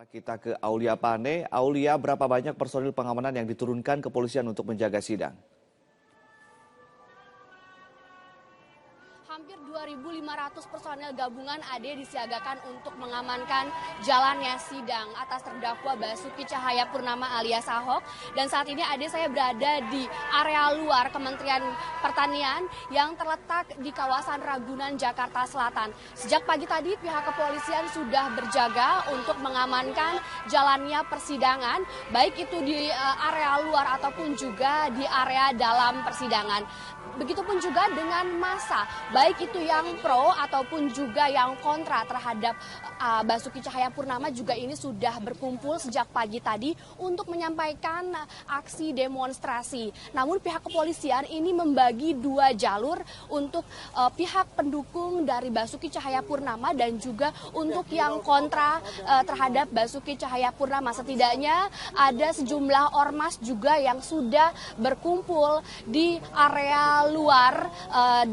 Kita ke Aulia Pane. Aulia, berapa banyak personil pengamanan yang diturunkan kepolisian untuk menjaga sidang? Hampir 2.500 personel gabungan AD disiagakan untuk mengamankan jalannya sidang atas terdakwa Basuki Cahayapurnama alias Ahok. Dan saat ini AD saya berada di area luar Kementerian Pertanian yang terletak di kawasan Ragunan, Jakarta Selatan. Sejak pagi tadi pihak kepolisian sudah berjaga untuk mengamankan jalannya persidangan, baik itu di area luar ataupun juga di area dalam persidangan. Begitupun juga dengan massa, baik itu yang pro ataupun juga yang kontra terhadap Basuki Cahayapurnama juga ini sudah berkumpul sejak pagi tadi untuk menyampaikan aksi demonstrasi. Namun pihak kepolisian ini membagi dua jalur untuk pihak pendukung dari Basuki Cahayapurnama dan juga untuk yang kontra terhadap Basuki Cahayapurnama. Setidaknya ada sejumlah ormas juga yang sudah berkumpul di area luar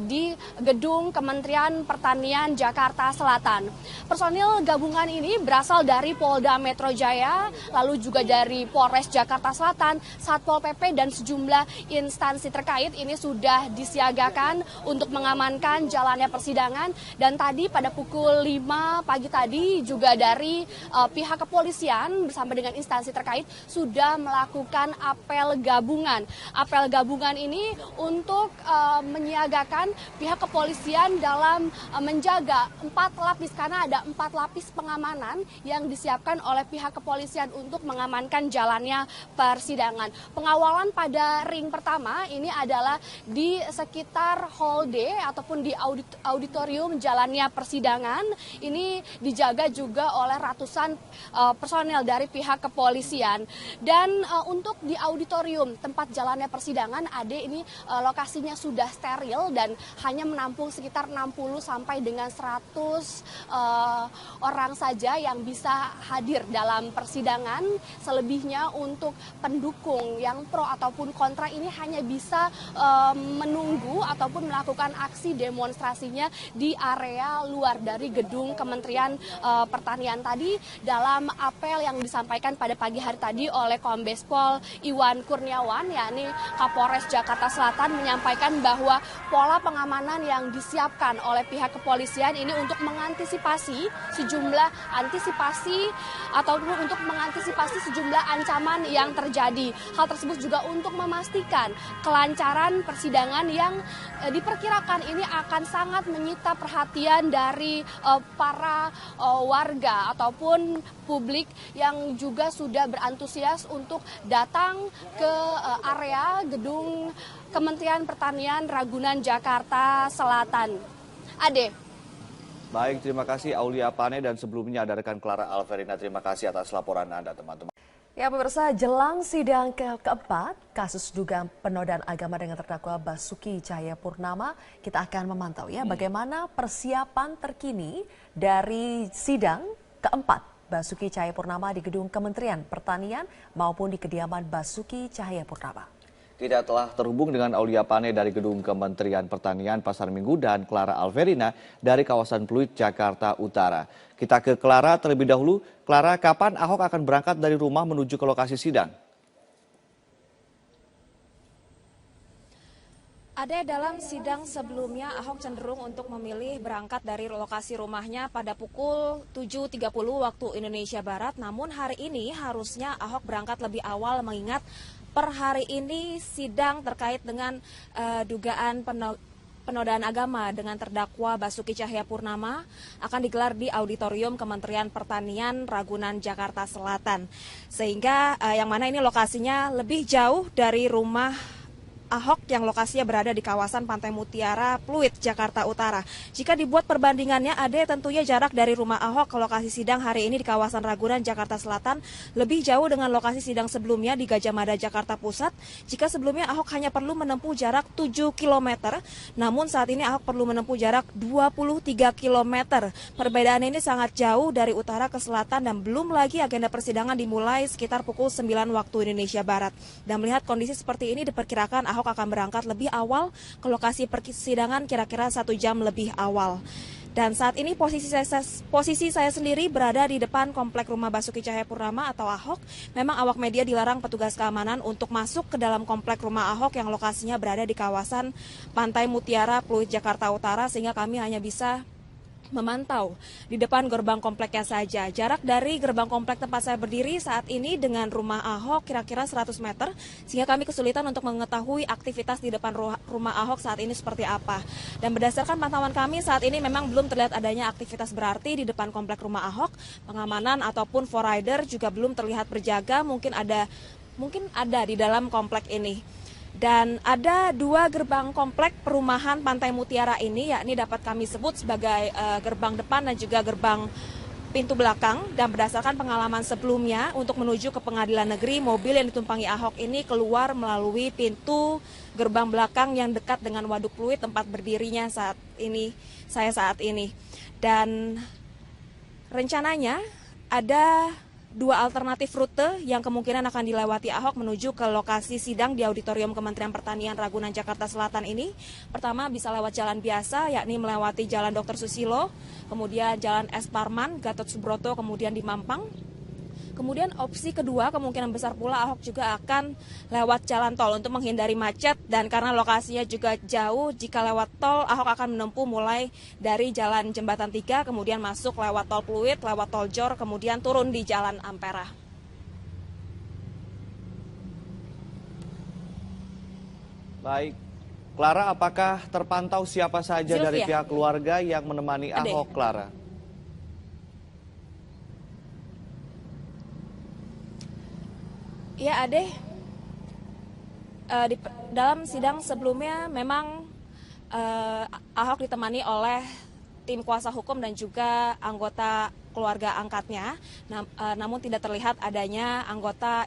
di gedung Kementerian Pertanian Jakarta Selatan. Personil gabungan ini berasal dari Polda Metro Jaya, lalu juga dari Polres Jakarta Selatan, Satpol PP dan sejumlah instansi terkait ini sudah disiagakan untuk mengamankan jalannya persidangan. Dan tadi pada pukul 5 pagi tadi juga dari pihak kepolisian bersama dengan instansi terkait sudah melakukan apel gabungan. Apel gabungan ini untuk menyiagakan pihak kepolisian dalam menjaga 4 lapis, karena ada 4 lapis pengamanan yang disiapkan oleh pihak kepolisian untuk mengamankan jalannya persidangan. Pengawalan pada ring pertama ini adalah di sekitar Hall D ataupun di auditorium jalannya persidangan. Ini dijaga juga oleh ratusan personel dari pihak kepolisian. Dan untuk di auditorium tempat jalannya persidangan, AD ini lokasinya sudah steril dan hanya menampung sekitar 60 sampai dengan 100 orang saja yang bisa hadir dalam persidangan. Selebihnya untuk pendukung yang pro ataupun kontra ini hanya bisa menunggu ataupun melakukan aksi demonstrasinya di area luar dari gedung Kementerian Pertanian tadi. Dalam apel yang disampaikan pada pagi hari tadi oleh Kombes Pol Iwan Kurniawan, yakni Kapolres Jakarta Selatan, menyampaikan bahwa pola pengamanan yang disiapkan oleh pihak kepolisian ini untuk mengantisipasi sejumlah sejumlah ancaman yang terjadi. Hal tersebut juga untuk memastikan kelancaran persidangan yang diperkirakan ini akan sangat menyita perhatian dari para warga ataupun publik yang juga sudah berantusias untuk datang ke area gedung Kementerian Pertanian Ragunan, Jakarta Selatan. Ade. Baik, terima kasih Aulia Pane, dan sebelumnya ada rekan Clara Alverina. Terima kasih atas laporan Anda, teman-teman. Ya, pemirsa, jelang sidang keempat kasus dugaan penodaan agama dengan terdakwa Basuki Cahayapurnama, kita akan memantau ya bagaimana persiapan terkini dari sidang keempat Basuki Cahayapurnama di gedung Kementerian Pertanian maupun di kediaman Basuki Cahayapurnama. Kita telah terhubung dengan Aulia Pane dari gedung Kementerian Pertanian Pasar Minggu dan Clara Alverina dari kawasan Pluit, Jakarta Utara. Kita ke Clara terlebih dahulu. Clara, kapan Ahok akan berangkat dari rumah menuju ke lokasi sidang? Ada dalam sidang sebelumnya, Ahok cenderung untuk memilih berangkat dari lokasi rumahnya pada pukul 7.30 waktu Indonesia Barat. Namun hari ini harusnya Ahok berangkat lebih awal mengingat per hari ini sidang terkait dengan dugaan penodaan agama dengan terdakwa Basuki Cahayapurnama akan digelar di auditorium Kementerian Pertanian Ragunan, Jakarta Selatan. Sehingga yang mana ini lokasinya lebih jauh dari rumah Ahok yang lokasinya berada di kawasan Pantai Mutiara, Pluit, Jakarta Utara. Jika dibuat perbandingannya, ada tentunya jarak dari rumah Ahok ke lokasi sidang hari ini di kawasan Ragunan, Jakarta Selatan lebih jauh dengan lokasi sidang sebelumnya di Gajah Mada, Jakarta Pusat. Jika sebelumnya Ahok hanya perlu menempuh jarak 7 km, namun saat ini Ahok perlu menempuh jarak 23 km. Perbedaan ini sangat jauh dari utara ke selatan dan belum lagi agenda persidangan dimulai sekitar pukul 9 waktu Indonesia Barat. Dan melihat kondisi seperti ini diperkirakan Ahok akan berangkat lebih awal ke lokasi persidangan kira-kira 1 jam lebih awal. Dan saat ini posisi saya sendiri berada di depan komplek rumah Basuki Cahayapurnama atau Ahok. Memang awak media dilarang petugas keamanan untuk masuk ke dalam komplek rumah Ahok yang lokasinya berada di kawasan Pantai Mutiara, Pluit, Jakarta Utara, sehingga kami hanya bisa memantau di depan gerbang kompleknya saja. Jarak dari gerbang komplek tempat saya berdiri saat ini dengan rumah Ahok kira-kira 100 meter, sehingga kami kesulitan untuk mengetahui aktivitas di depan rumah Ahok saat ini seperti apa. Dan berdasarkan pantauan kami saat ini memang belum terlihat adanya aktivitas berarti di depan komplek rumah Ahok. Pengamanan ataupun forrider juga belum terlihat berjaga, mungkin ada di dalam komplek ini. Dan ada 2 gerbang komplek perumahan Pantai Mutiara ini, yakni dapat kami sebut sebagai gerbang depan dan juga gerbang pintu belakang. Dan berdasarkan pengalaman sebelumnya untuk menuju ke Pengadilan Negeri, mobil yang ditumpangi Ahok ini keluar melalui pintu gerbang belakang yang dekat dengan Waduk Pluit tempat berdirinya saya saat ini. Dan rencananya ada 2 alternatif rute yang kemungkinan akan dilewati Ahok menuju ke lokasi sidang di Auditorium Kementerian Pertanian Ragunan, Jakarta Selatan ini. Pertama bisa lewat jalan biasa, yakni melewati Jalan Dr. Susilo, kemudian Jalan S. Parman, Gatot Subroto, kemudian di Mampang. Kemudian opsi kedua kemungkinan besar pula Ahok juga akan lewat jalan tol untuk menghindari macet, dan karena lokasinya juga jauh, jika lewat tol Ahok akan menempuh mulai dari Jalan Jembatan 3, kemudian masuk lewat tol Pluit, lewat tol Jor, kemudian turun di Jalan Ampera. Baik, Clara, apakah terpantau siapa saja dari pihak keluarga yang menemani Ahok, Clara? Ya, Ade, dalam sidang sebelumnya memang Ahok ditemani oleh tim kuasa hukum dan juga anggota keluarga angkatnya, namun tidak terlihat adanya anggota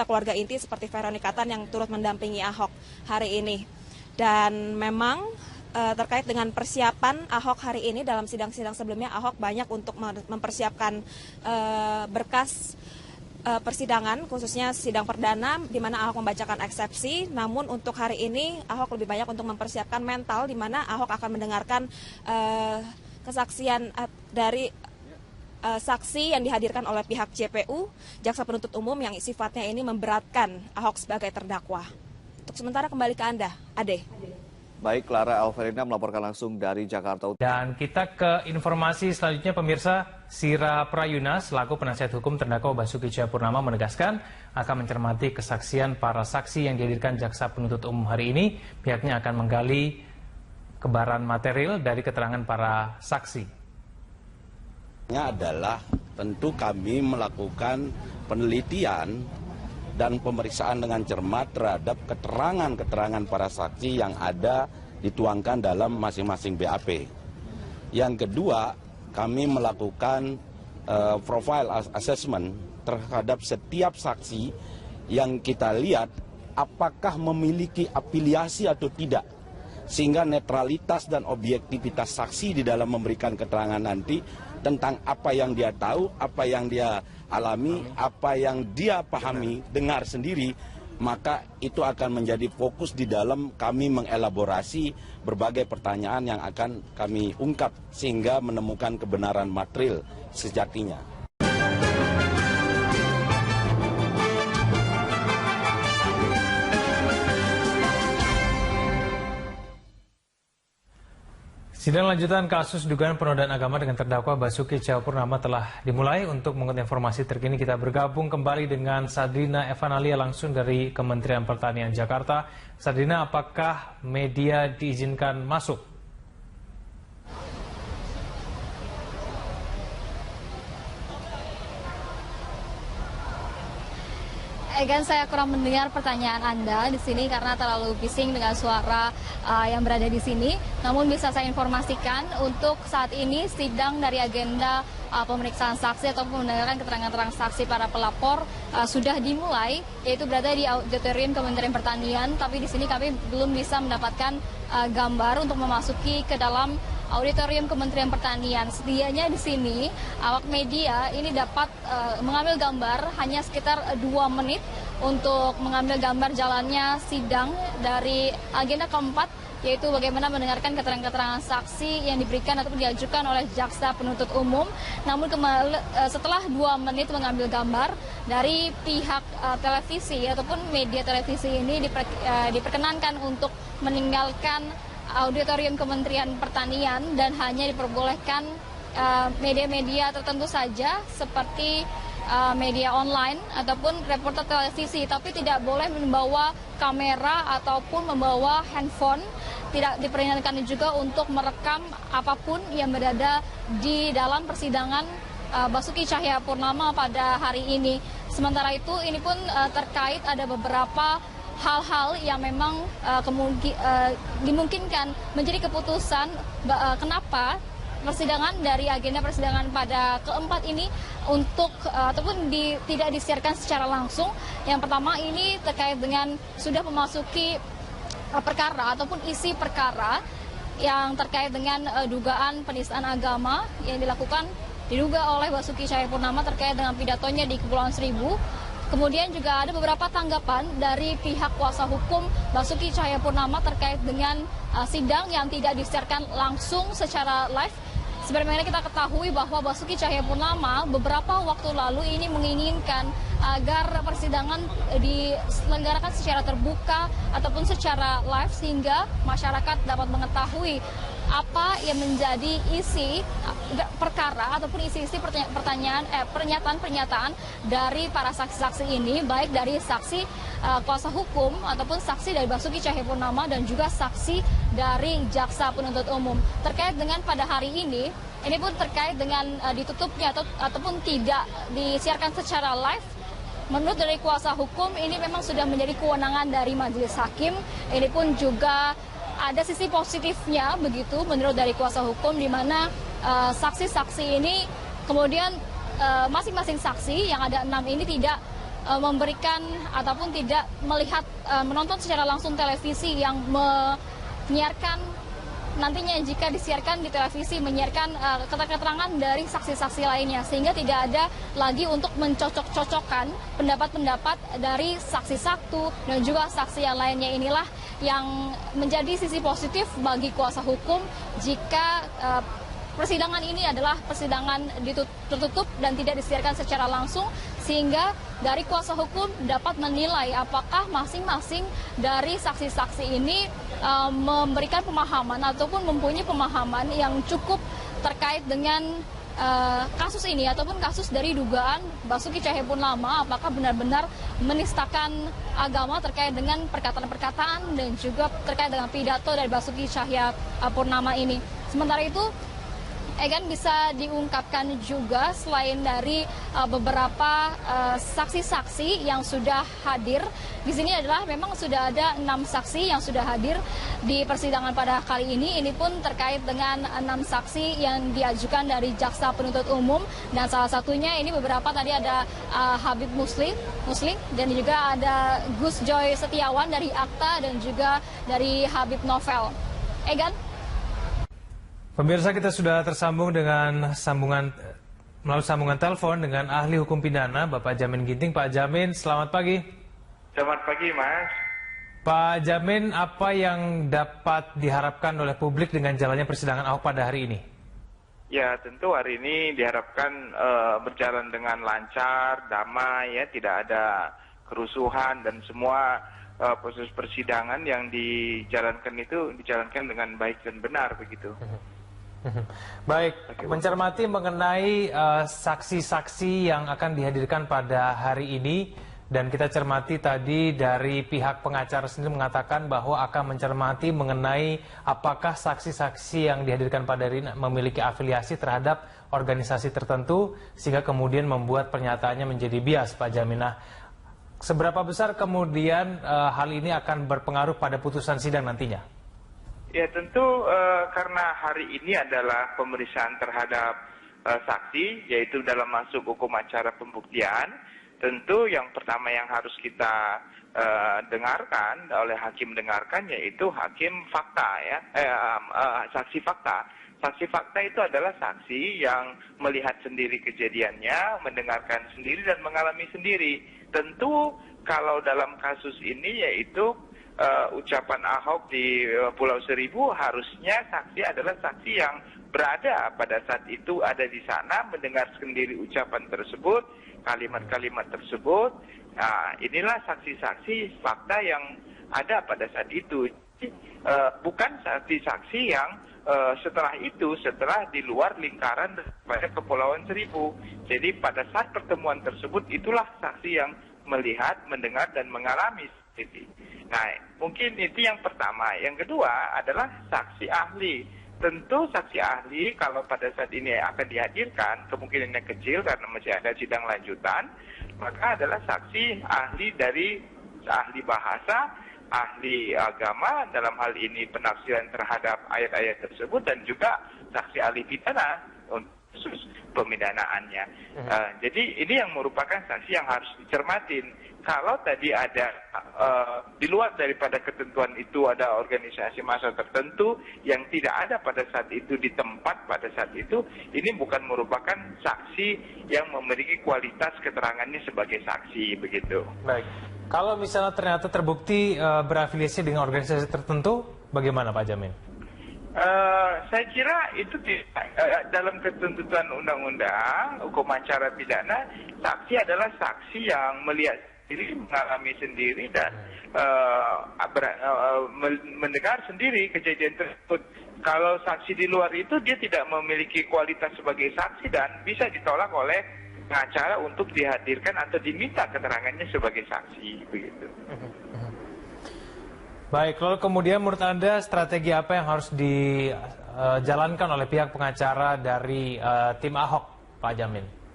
keluarga inti seperti Veronica Tan yang turut mendampingi Ahok hari ini. Dan memang terkait dengan persiapan Ahok hari ini dalam sidang-sidang sebelumnya, Ahok banyak untuk mempersiapkan berkas persidangan, khususnya sidang perdana di mana Ahok membacakan eksepsi. Namun untuk hari ini Ahok lebih banyak untuk mempersiapkan mental, di mana Ahok akan mendengarkan kesaksian dari saksi yang dihadirkan oleh pihak JPU, Jaksa Penuntut Umum, yang sifatnya ini memberatkan Ahok sebagai terdakwa. Untuk sementara kembali ke Anda, Ade. Baik, Clara Alverina melaporkan langsung dari Jakarta Utara. Dan kita ke informasi selanjutnya, pemirsa. Sira Prayuna selaku penasihat hukum terdakwa Basuki Cahayapurnama menegaskan akan mencermati kesaksian para saksi yang dihadirkan Jaksa Penuntut Umum hari ini. Pihaknya akan menggali kebaran material dari keterangan para saksi. Adalah tentu kami melakukan penelitian dan pemeriksaan dengan cermat terhadap keterangan-keterangan para saksi yang ada dituangkan dalam masing-masing BAP. Yang kedua, kami melakukan profile assessment terhadap setiap saksi yang kita lihat apakah memiliki afiliasi atau tidak, sehingga netralitas dan objektivitas saksi di dalam memberikan keterangan nanti tentang apa yang dia tahu, apa yang dia alami, apa yang dia pahami, dengar sendiri, maka itu akan menjadi fokus di dalam kami mengelaborasi berbagai pertanyaan yang akan kami ungkap sehingga menemukan kebenaran material sejatinya. Sidang lanjutan kasus dugaan penodaan agama dengan terdakwa Basuki Cahayapurnama telah dimulai. Untuk mengetahui informasi terkini, kita bergabung kembali dengan Sadrina Evanalia langsung dari Kementerian Pertanian Jakarta. Sadrina, apakah media diizinkan masuk? Egan, saya kurang mendengar pertanyaan Anda di sini karena terlalu bising dengan suara yang berada di sini. Namun bisa saya informasikan untuk saat ini sidang dari agenda pemeriksaan saksi ataupun mendengarkan keterangan saksi para pelapor sudah dimulai, yaitu berada di Auditorium Kementerian Pertanian. Tapi di sini kami belum bisa mendapatkan gambar untuk memasuki ke dalam Auditorium Kementerian Pertanian. Sedianya di sini awak media ini dapat mengambil gambar hanya sekitar 2 menit untuk mengambil gambar jalannya sidang dari agenda keempat yaitu bagaimana mendengarkan keterangan-keterangan saksi yang diberikan ataupun diajukan oleh jaksa penuntut umum. Namun setelah 2 menit mengambil gambar dari pihak televisi ataupun media televisi ini diperkenankan untuk meninggalkan auditorium Kementerian Pertanian dan hanya diperbolehkan media-media tertentu saja seperti media online ataupun reporter televisi, tapi tidak boleh membawa kamera ataupun membawa handphone. Tidak diperkenankan juga untuk merekam apapun yang berada di dalam persidangan Basuki Cahayapurnama pada hari ini. Sementara itu ini pun terkait ada beberapa hal-hal yang memang dimungkinkan menjadi keputusan kenapa agenda persidangan pada keempat ini ataupun tidak disiarkan secara langsung. Yang pertama ini terkait dengan sudah memasuki perkara ataupun isi perkara yang terkait dengan dugaan penistaan agama yang diduga oleh Basuki Cahayapurnama terkait dengan pidatonya di Kepulauan Seribu. Kemudian juga ada beberapa tanggapan dari pihak kuasa hukum Basuki Cahayapurnama terkait dengan sidang yang tidak disiarkan langsung secara live. Sebagaimana kita ketahui bahwa Basuki Cahayapurnama beberapa waktu lalu ini menginginkan agar persidangan diselenggarakan secara terbuka ataupun secara live sehingga masyarakat dapat mengetahui apa yang menjadi isi perkara ataupun isi-isi pernyataan-pernyataan dari para saksi-saksi ini, baik dari saksi kuasa hukum ataupun saksi dari Basuki Cahayapurnama dan juga saksi dari jaksa penuntut umum. Terkait dengan pada hari ini pun terkait dengan ditutupnya ataupun tidak disiarkan secara live. Menurut dari kuasa hukum ini memang sudah menjadi kewenangan dari majelis hakim. Ini pun juga ada sisi positifnya begitu menurut dari kuasa hukum, di mana saksi-saksi ini kemudian masing-masing saksi yang ada 6 ini tidak memberikan ataupun tidak melihat menonton secara langsung televisi yang menyiarkan nantinya jika disiarkan di televisi menyiarkan keterangan dari saksi-saksi lainnya, sehingga tidak ada lagi untuk mencocok-cocokkan pendapat-pendapat dari saksi satu dan juga saksi yang lainnya. Inilah yang menjadi sisi positif bagi kuasa hukum jika persidangan ini adalah persidangan tertutup dan tidak disiarkan secara langsung, sehingga dari kuasa hukum dapat menilai apakah masing-masing dari saksi-saksi ini memberikan pemahaman ataupun mempunyai pemahaman yang cukup terkait dengan kasus ini ataupun kasus dari dugaan Basuki Cahayapurnama, apakah benar-benar menistakan agama terkait dengan perkataan-perkataan dan juga terkait dengan pidato dari Basuki Cahayapurnama ini. Sementara itu Egan bisa diungkapkan juga selain dari beberapa saksi-saksi yang sudah hadir di sini adalah memang sudah ada 6 saksi yang sudah hadir di persidangan pada kali ini. Ini pun terkait dengan 6 saksi yang diajukan dari jaksa penuntut umum, dan salah satunya ini beberapa tadi ada Habib Muslim dan juga ada Gus Joy Setiawan dari Akta dan juga dari Habib Novel. Egan. Pemirsa, kita sudah tersambung melalui sambungan telepon dengan ahli hukum pidana Bapak Jamin Ginting. Pak Jamin, selamat pagi. Selamat pagi, Mas. Pak Jamin, apa yang dapat diharapkan oleh publik dengan jalannya persidangan Ahok pada hari ini? Ya, tentu hari ini diharapkan berjalan dengan lancar, damai, ya, tidak ada kerusuhan dan semua proses persidangan yang dijalankan itu dijalankan dengan baik dan benar begitu. Baik, mencermati mengenai saksi-saksi yang akan dihadirkan pada hari ini, dan kita cermati tadi dari pihak pengacara sendiri mengatakan bahwa akan mencermati mengenai apakah saksi-saksi yang dihadirkan pada hari ini memiliki afiliasi terhadap organisasi tertentu sehingga kemudian membuat pernyataannya menjadi bias, Pak Jamin. Seberapa besar kemudian hal ini akan berpengaruh pada putusan sidang nantinya? Ya, tentu karena hari ini adalah pemeriksaan terhadap saksi, yaitu dalam masuk hukum acara pembuktian. Tentu yang pertama yang harus kita dengarkan oleh hakim yaitu hakim fakta, ya, saksi fakta. Saksi fakta itu adalah saksi yang melihat sendiri kejadiannya, mendengarkan sendiri dan mengalami sendiri. Tentu kalau dalam kasus ini yaitu ucapan Ahok di Pulau Seribu, harusnya saksi adalah saksi yang berada pada saat itu, ada di sana, mendengar sendiri ucapan tersebut, kalimat-kalimat tersebut. Nah, inilah saksi-saksi fakta yang ada pada saat itu. Bukan saksi-saksi yang setelah di luar lingkaran pada Kepulauan Seribu. Jadi pada saat pertemuan tersebut itulah saksi yang melihat, mendengar, dan mengalami. Nah, mungkin itu yang pertama. Yang kedua adalah saksi ahli. Tentu saksi ahli kalau pada saat ini akan dihadirkan, kemungkinannya kecil karena masih ada sidang lanjutan, maka adalah saksi ahli dari ahli bahasa, ahli agama, dalam hal ini penafsiran terhadap ayat-ayat tersebut, dan juga saksi ahli pidana untuk khusus pemidanaannya. Jadi ini yang merupakan saksi yang harus dicermatin. Kalau tadi ada di luar daripada ketentuan itu ada organisasi massa tertentu yang tidak ada pada saat itu di tempat pada saat itu, ini bukan merupakan saksi yang memiliki kualitas keterangannya sebagai saksi, begitu. Baik. Kalau misalnya ternyata terbukti berafiliasi dengan organisasi tertentu, bagaimana Pak Jamin? Saya kira itu dalam ketentuan undang-undang hukum acara pidana, saksi adalah saksi yang melihat sendiri, mengalami sendiri, dan mendengar sendiri kejadian tersebut. Kalau saksi di luar itu, dia tidak memiliki kualitas sebagai saksi dan bisa ditolak oleh pengacara untuk dihadirkan atau diminta keterangannya sebagai saksi, begitu. Baik, lalu kemudian menurut Anda strategi apa yang harus dijalankan oleh pihak pengacara dari tim Ahok, Pak Jamin?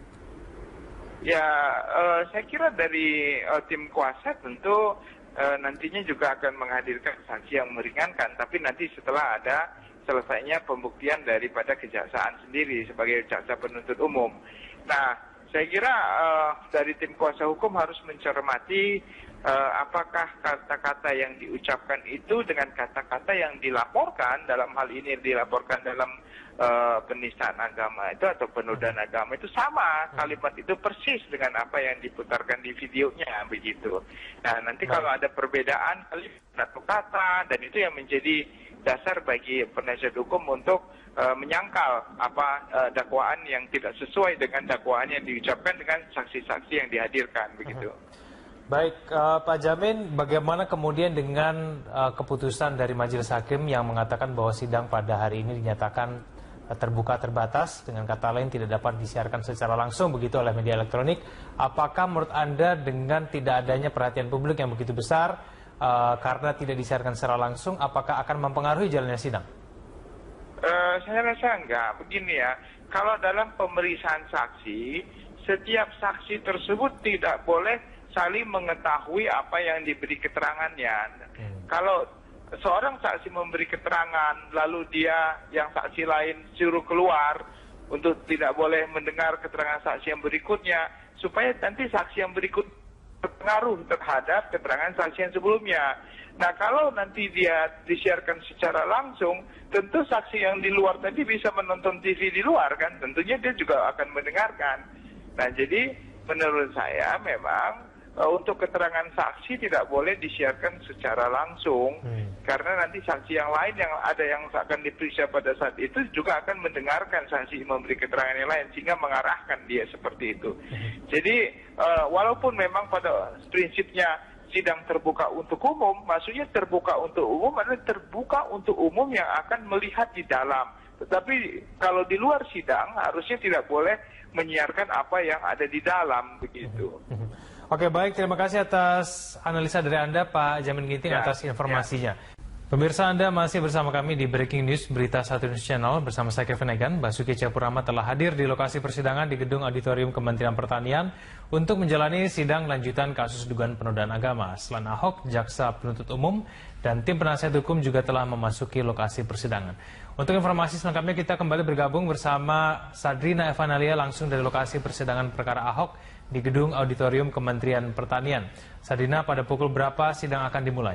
Ya, saya kira dari tim kuasa tentu nantinya juga akan menghadirkan saksi yang meringankan, tapi nanti setelah ada selesainya pembuktian daripada kejaksaan sendiri sebagai jaksa penuntut umum. Nah, saya kira dari tim kuasa hukum harus mencermati apakah kata-kata yang diucapkan itu dengan kata-kata yang dilaporkan, dalam hal ini dilaporkan dalam penistaan agama itu atau penodaan agama itu sama, kalimat itu persis dengan apa yang diputarkan di videonya, begitu. Nah, nanti kalau ada perbedaan satu kata, dan itu yang menjadi dasar bagi penasihat hukum untuk menyangkal apa dakwaan yang tidak sesuai dengan dakwaan yang diucapkan dengan saksi-saksi yang dihadirkan, begitu. Baik, Pak Jamin, bagaimana kemudian dengan keputusan dari Majelis Hakim yang mengatakan bahwa sidang pada hari ini dinyatakan terbuka terbatas, dengan kata lain tidak dapat disiarkan secara langsung begitu oleh media elektronik. Apakah menurut Anda dengan tidak adanya perhatian publik yang begitu besar karena tidak disiarkan secara langsung, apakah akan mempengaruhi jalannya sidang? Saya rasa enggak. Begini ya, kalau dalam pemeriksaan saksi, setiap saksi tersebut tidak boleh saling mengetahui apa yang diberi keterangannya. Kalau seorang saksi memberi keterangan, lalu dia yang saksi lain suruh keluar untuk tidak boleh mendengar keterangan saksi yang berikutnya, supaya nanti saksi yang berikut berpengaruh terhadap keterangan saksi yang sebelumnya. Nah, kalau nanti dia disiarkan secara langsung, tentu saksi yang di luar tadi bisa menonton TV di luar kan, tentunya dia juga akan mendengarkan. Nah, jadi menurut saya memang untuk keterangan saksi tidak boleh disiarkan secara langsung, karena nanti saksi yang lain yang ada yang akan diperiksa pada saat itu juga akan mendengarkan saksi memberi keterangan yang lain, sehingga mengarahkan dia seperti itu. Jadi walaupun memang pada prinsipnya sidang terbuka untuk umum, maksudnya terbuka untuk umum adalah terbuka untuk umum yang akan melihat di dalam. Tetapi kalau di luar sidang harusnya tidak boleh menyiarkan apa yang ada di dalam, begitu. Oke, baik, terima kasih atas analisa dari Anda, Pak Jamin Ginting, atas informasinya. Pemirsa, Anda masih bersama kami di Breaking News Berita 1 News Channel bersama saya Kevin Egan. Basuki Cahayapurnama telah hadir di lokasi persidangan di Gedung Auditorium Kementerian Pertanian untuk menjalani sidang lanjutan kasus dugaan penodaan agama. Selain Ahok, Jaksa Penuntut Umum dan tim penasihat hukum juga telah memasuki lokasi persidangan. Untuk informasi selengkapnya kita kembali bergabung bersama Sadrina Evanalia langsung dari lokasi persidangan perkara Ahok di Gedung Auditorium Kementerian Pertanian. Sadrina, pada pukul berapa sidang akan dimulai?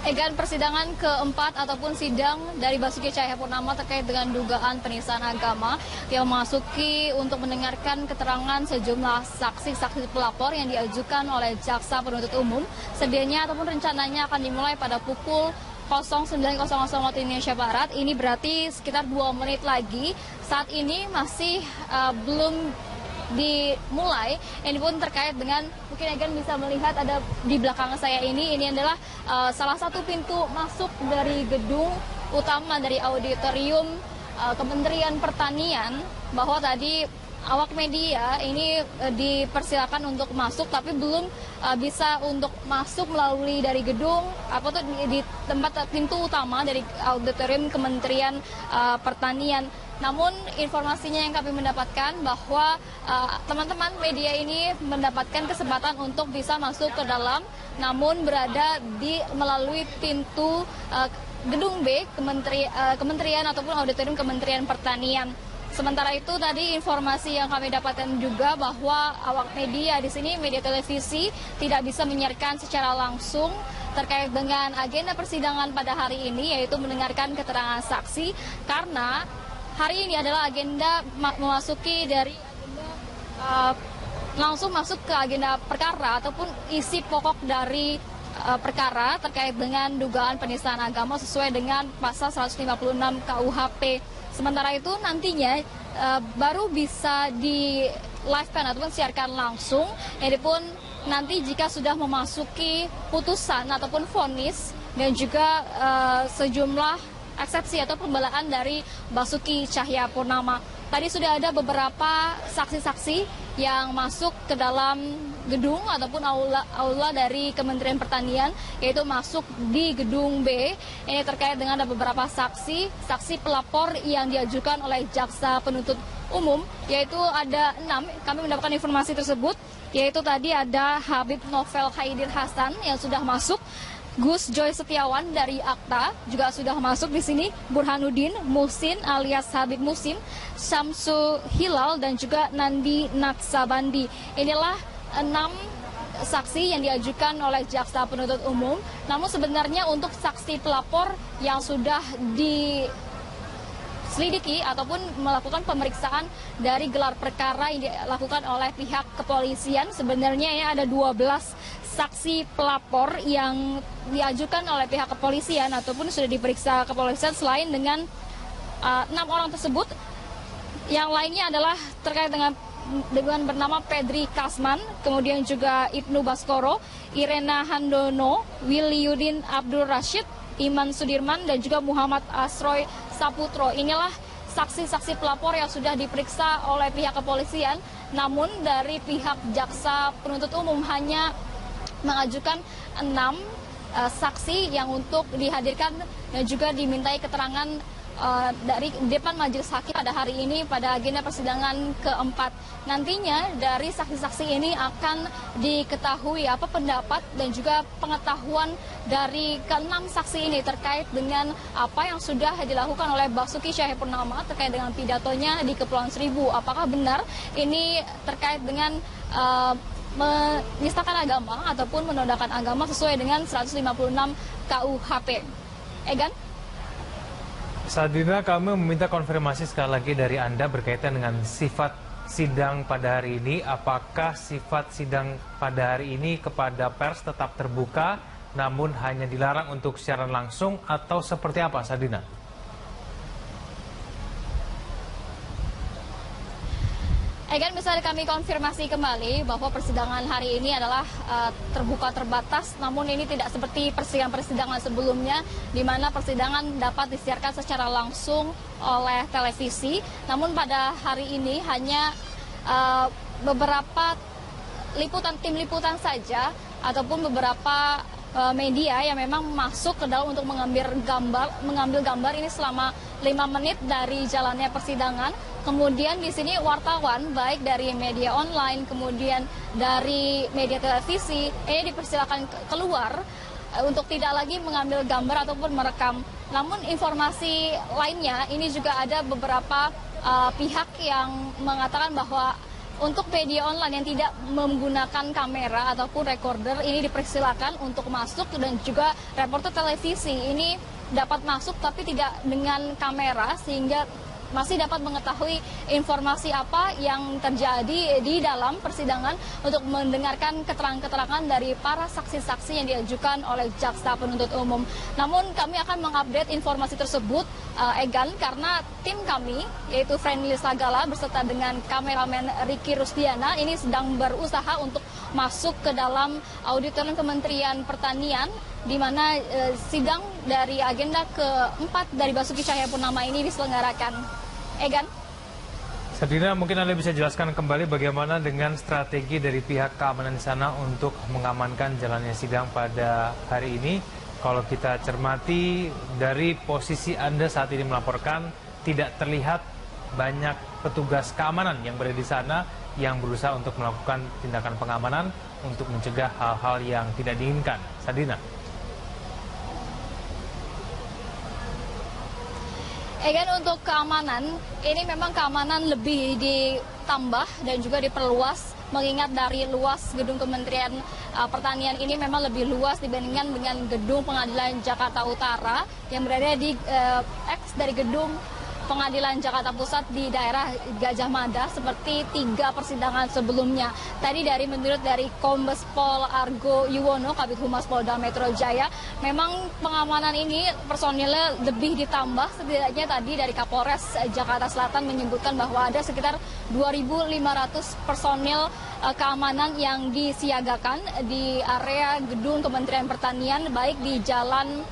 Egan, persidangan keempat ataupun sidang dari Basuki Cahayapurnama terkait dengan dugaan penistaan agama yang memasuki untuk mendengarkan keterangan sejumlah saksi-saksi pelapor yang diajukan oleh Jaksa Penuntut Umum. Sedianya ataupun rencananya akan dimulai pada pukul 09.00 waktu Indonesia Barat. Ini berarti sekitar 2 menit lagi. Saat ini masih belum dimulai. Ini pun terkait dengan, mungkin Egan bisa melihat ada di belakang saya ini adalah salah satu pintu masuk dari gedung utama dari auditorium Kementerian Pertanian, bahwa tadi awak media ini dipersilakan untuk masuk, tapi belum bisa untuk masuk melalui dari gedung di tempat pintu utama dari auditorium Kementerian Pertanian. Namun informasinya yang kami mendapatkan bahwa teman-teman media ini mendapatkan kesempatan untuk bisa masuk ke dalam, namun berada melalui pintu gedung B Kementerian ataupun auditorium Kementerian Pertanian. Sementara itu tadi informasi yang kami dapatkan juga bahwa awak media di sini, media televisi, tidak bisa menyiarkan secara langsung terkait dengan agenda persidangan pada hari ini, yaitu mendengarkan keterangan saksi, karena hari ini adalah agenda memasuki dari langsung masuk ke agenda perkara ataupun isi pokok dari perkara terkait dengan dugaan penistaan agama sesuai dengan pasal 156 KUHP. Sementara itu nantinya baru bisa di live-kan ataupun siarkan langsung. Ini pun nanti jika sudah memasuki putusan ataupun vonis dan juga sejumlah eksepsi atau pembelaan dari Basuki Cahayapurnama. Tadi sudah ada beberapa saksi-saksi yang masuk ke dalam gedung ataupun aula dari Kementerian Pertanian, yaitu masuk di gedung B. Ini terkait dengan ada beberapa saksi pelapor yang diajukan oleh Jaksa Penuntut Umum, yaitu ada 6. Kami mendapatkan informasi tersebut, yaitu tadi ada Habib Novel Haidir Hasan yang sudah masuk, Gus Joy Setiawan dari Akta juga sudah masuk di sini, Burhanuddin Muhsin alias Habib Musim, Syamsu Hilal dan juga Nandi Naksabandi. Inilah 6 saksi yang diajukan oleh Jaksa Penuntut Umum. Namun sebenarnya untuk saksi pelapor yang sudah diselidiki ataupun melakukan pemeriksaan dari gelar perkara yang dilakukan oleh pihak kepolisian, sebenarnya ya ada 12 saksi pelapor yang diajukan oleh pihak kepolisian ataupun sudah diperiksa kepolisian. Selain dengan 6 orang tersebut, yang lainnya adalah terkait dengan bernama Pedri Kasman, kemudian juga Ibnu Baskoro, Irena Handono, Wiliudin Abdul Rashid, Iman Sudirman, dan juga Muhammad Asroy Saputro. Inilah saksi-saksi pelapor yang sudah diperiksa oleh pihak kepolisian. Namun dari pihak Jaksa Penuntut Umum hanya mengajukan 6 saksi yang untuk dihadirkan dan juga dimintai keterangan dari depan majelis hakim pada hari ini pada agenda persidangan keempat. Nantinya dari saksi-saksi ini akan diketahui apa pendapat dan juga pengetahuan dari ke-6 saksi ini terkait dengan apa yang sudah dilakukan oleh Basuki Cahayapurnama terkait dengan pidatonya di Kepulauan Seribu. Apakah benar ini terkait dengan menistakan agama ataupun menodaikan agama sesuai dengan 156 KUHP. Egan? Sadina, kami meminta konfirmasi sekali lagi dari Anda berkaitan dengan sifat sidang pada hari ini. Apakah sifat sidang pada hari ini kepada pers tetap terbuka, namun hanya dilarang untuk siaran langsung, atau seperti apa, Sadina? Egan, bisa kami konfirmasi kembali bahwa persidangan hari ini adalah terbuka terbatas, namun ini tidak seperti persidangan sebelumnya, di mana persidangan dapat disiarkan secara langsung oleh televisi. Namun pada hari ini hanya beberapa tim liputan saja ataupun beberapa media yang memang masuk ke dalam untuk mengambil gambar ini selama 5 menit dari jalannya persidangan. Kemudian di sini wartawan baik dari media online kemudian dari media televisi ini dipersilakan keluar untuk tidak lagi mengambil gambar ataupun merekam. Namun informasi lainnya ini juga ada beberapa pihak yang mengatakan bahwa untuk media online yang tidak menggunakan kamera ataupun recorder ini dipersilakan untuk masuk, dan juga reporter televisi ini dapat masuk tapi tidak dengan kamera, sehingga masih dapat mengetahui informasi apa yang terjadi di dalam persidangan untuk mendengarkan keterangan-keterangan dari para saksi-saksi yang diajukan oleh jaksa penuntut umum. Namun kami akan mengupdate informasi tersebut, Egan, karena tim kami, yaitu Friendly Sagala beserta dengan kameramen Ricky Rusdiana, ini sedang berusaha untuk masuk ke dalam auditorium Kementerian Pertanian, di mana sidang dari agenda keempat dari Basuki Cahayapurnama ini diselenggarakan. Egan? Sadina, mungkin Anda bisa jelaskan kembali bagaimana dengan strategi dari pihak keamanan di sana untuk mengamankan jalannya sidang pada hari ini. Kalau kita cermati dari posisi Anda saat ini melaporkan, tidak terlihat banyak petugas keamanan yang berada di sana yang berusaha untuk melakukan tindakan pengamanan untuk mencegah hal-hal yang tidak diinginkan. Sadina. Egan, untuk keamanan, ini memang keamanan lebih ditambah dan juga diperluas, mengingat dari luas gedung Kementerian Pertanian ini memang lebih luas dibandingkan dengan gedung Pengadilan Jakarta Utara yang berada di dari gedung Pengadilan Jakarta Pusat di daerah Gajah Mada seperti 3 persidangan sebelumnya. Tadi menurut dari Kombes Pol Argo Yuwono, Kabid Humas Polda Metro Jaya, memang pengamanan ini personilnya lebih ditambah. Setidaknya tadi dari Kapolres Jakarta Selatan menyebutkan bahwa ada sekitar 2.500 personil keamanan yang disiagakan di area gedung Kementerian Pertanian, baik di jalan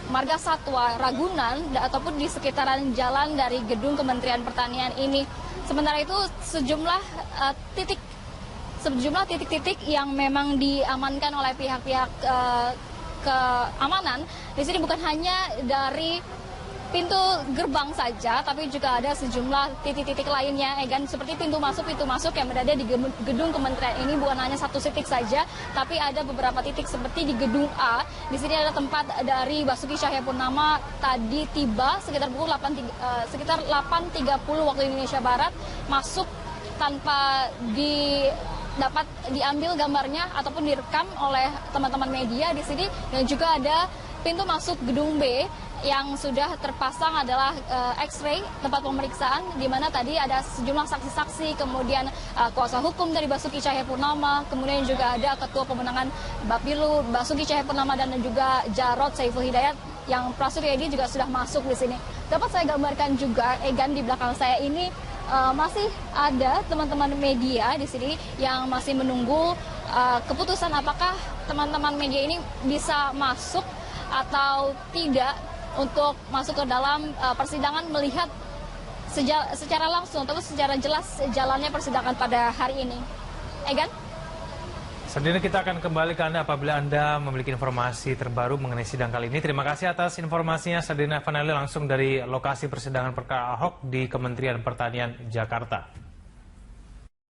Marga Satwa Ragunan ataupun di sekitaran jalan dari gedung Kementerian Pertanian ini. Sementara itu sejumlah titik-titik yang memang diamankan oleh pihak-pihak keamanan di sini bukan hanya dari pintu gerbang saja, tapi juga ada sejumlah titik-titik lainnya, Egan, seperti pintu masuk yang berada di gedung kementerian ini bukan hanya satu titik saja, tapi ada beberapa titik seperti di gedung A. Di sini ada tempat dari Basuki Cahayapurnama tadi tiba sekitar pukul 8.30 waktu Indonesia Barat, masuk tanpa dapat diambil gambarnya ataupun direkam oleh teman-teman media di sini, dan juga ada pintu masuk gedung B yang sudah terpasang adalah X-ray tempat pemeriksaan, di mana tadi ada sejumlah saksi-saksi, kemudian kuasa hukum dari Basuki Cahayapurnama, kemudian juga ada Ketua Pemenangan Bapilu Basuki Cahayapurnama dan juga Jarod Saiful Hidayat yang Prasetyo Edy juga sudah masuk di sini. Dapat saya gambarkan juga, Egan, di belakang saya ini masih ada teman-teman media di sini yang masih menunggu keputusan apakah teman-teman media ini bisa masuk atau tidak untuk masuk ke dalam persidangan, melihat secara langsung atau secara jelas jalannya persidangan pada hari ini. Egan? Selanjutnya kita akan kembali ke Anda apabila Anda memiliki informasi terbaru mengenai sidang kali ini. Terima kasih atas informasinya, Sadina Fanali, langsung dari lokasi persidangan perkara Ahok di Kementerian Pertanian, Jakarta.